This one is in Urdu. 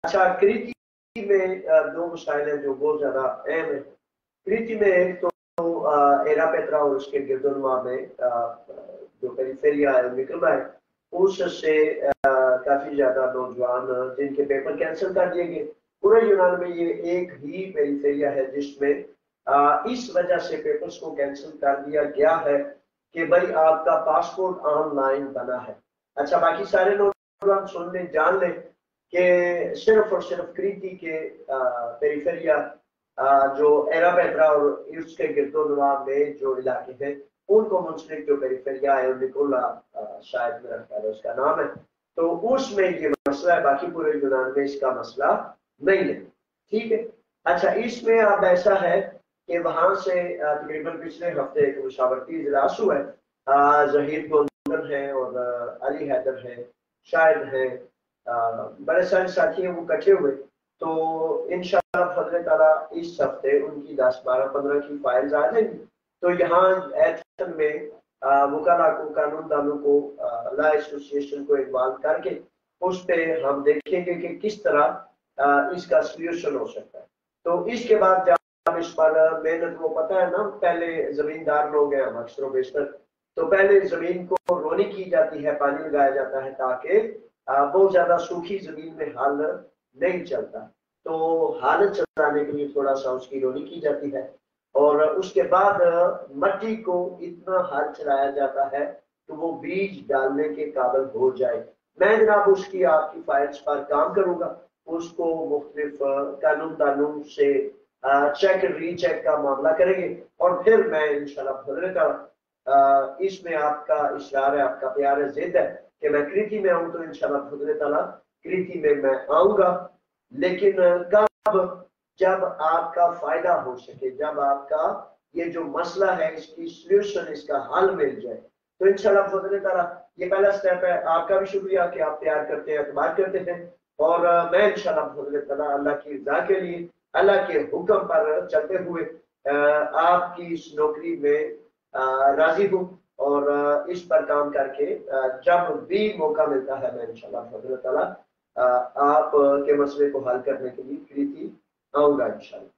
اچھا کریتی میں دو مسائل ہیں جو بہت زیادہ اہم ہیں. کریتی میں ایک تو ایرا پیترا اور اس کے گرد و نواح میں جو پیریفیریا ہے نکلنا ہے اس سے کافی زیادہ نوجوان جن کے پیپر کینسل کر دیے گئے. پورے یونان میں یہ ایک ہی پیریفیریا ہے جس میں اس وجہ سے پیپرز کو کینسل کر دیا گیا ہے کہ بھائی آپ کا پاسپورٹ آن لائن بنا ہے. اچھا باقی سارے نوجوان سن لیں جان لیں کہ صرف اور صرف کریتی کے پیریفیریا جو ایرا پیترا اور اس کے گرد و نواح میں جو علاقے ہیں ان کو منسلک جو پیریفیریا ہے نکولا شاید میرا خیال ہے اس کا نام ہے تو اس میں یہ مسئلہ ہے. باقی پورے یونان میں اس کا مسئلہ نہیں ہے. ٹھیک ہے. اچھا اس میں اب ایسا ہے کہ وہاں سے تقریباً پچھلے ہفتے ایک مشاورتی اجلاس ہوا ہے. ظہیر گولڈن ہے اور علی حیدر ہے شاید ہے بڑے سارے ساتھی ہیں وہ کٹھے ہوئے تو انشاءاللہ فضل تعالیٰ اس ہفتے ان کی 10 12 15 کی فائلز آ جائیں گی. تو یہاں ایکشن میں وکلاء کو قانون دانوں کو لا ایسوسیشن کو انوالو کر کے اس پہ ہم دیکھیں گے کہ کس طرح اس کا سلیوشن ہو سکتا ہے. تو اس کے بعد جب اس پر محنت وہ پتہ ہے نا پہلے زمیندار لوگ ہیں ہم اکثر و بیشتر تو پہلے زمین کو رونی کی جاتی ہے پانی لگایا جاتا ہے تاکہ بہت زیادہ سوکھی زمین میں حل نہیں چلتا تو حل چلانے کے لیے تھوڑا سا اس کی رونی کی جاتی ہے اور اس کے بعد مٹی کو اتنا حل چلایا جاتا ہے تو وہ بیج ڈالنے کے قابل ہو جائے. میں جناب اس کی آپ کی فائلز پر کام کروں گا اس کو مختلف قانون دانوں سے چیک ری چیک کا معاملہ کریں گے اور پھر میں انشاءاللہ فضل کا اس میں آپ کا اشرار ہے آپ کا پیار ہے ضد ہے کہ میں کریتی میں آؤں تو انشاءاللہ فضل تعالیٰ کریتی میں آؤں گا لیکن کب جب آپ کا فائدہ ہو سکے جب آپ کا یہ جو مسئلہ ہے اس کی سلیوشن اس کا حل مل جائے تو انشاءاللہ فضل تعالیٰ یہ پہلا سٹیپ ہے. آپ کا بھی شکریہ کہ آپ پیار کرتے ہیں اعتماد کرتے ہیں اور میں انشاءاللہ فضل تعالیٰ اللہ کی رضا کے لیے اللہ کے حکم پر چلتے ہوئے آپ کی اس نوکری میں راضی ہوں اور اس پر کام کر کے جب بھی موقع ملتا ہے میں انشاءاللہ فضل تعالیٰ آپ کے مسئلے کو حل کرنے کے لیے کریتی آؤں گا انشاءاللہ.